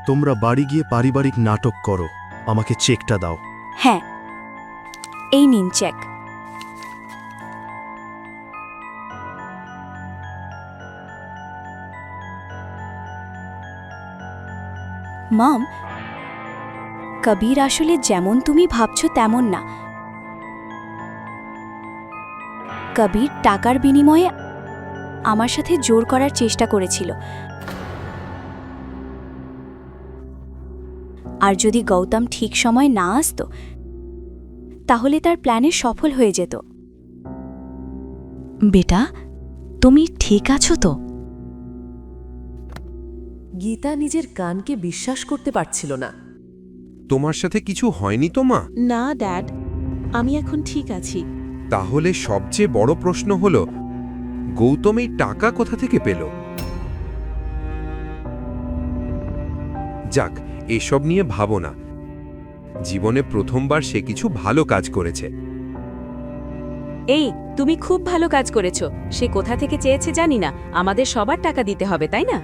তোমরা বাড়ি গিয়ে পারিবারিক নাটক করো, আমাকে চেকটা দাও। হ্যাঁ, এই নিন চেক। মম, কবির আসলে যেমন তুমি ভাবছো তেমন না। কবির টাকার বিনিময়ে আমার সাথে জোর করার চেষ্টা করেছিল, আর যদি গৌতম ঠিক সময় না আসতো তাহলে তার প্ল্যানে সফল হয়ে যেত। বেটা, তুমি ঠিক আছো তো? গীতা নিজের কানকে বিশ্বাস করতে পারছিল না। তোমার সাথে কিছু হয়নি তো মা? না ড্যাড, আমি এখন ঠিক আছি। তাহলে সবচেয়ে বড় প্রশ্ন হল, গৌতম এই টাকা কোথা থেকে পেল? যাক, এসব নিয়ে ভাবো না। জীবনে প্রথমবার সে কিছু ভালো কাজ করেছে। এই, তুমি খুব ভালো কাজ করেছো। সে কোথা থেকে চেয়েছে জানি না, আমাদের সবার টাকা দিতে হবে, তাই না?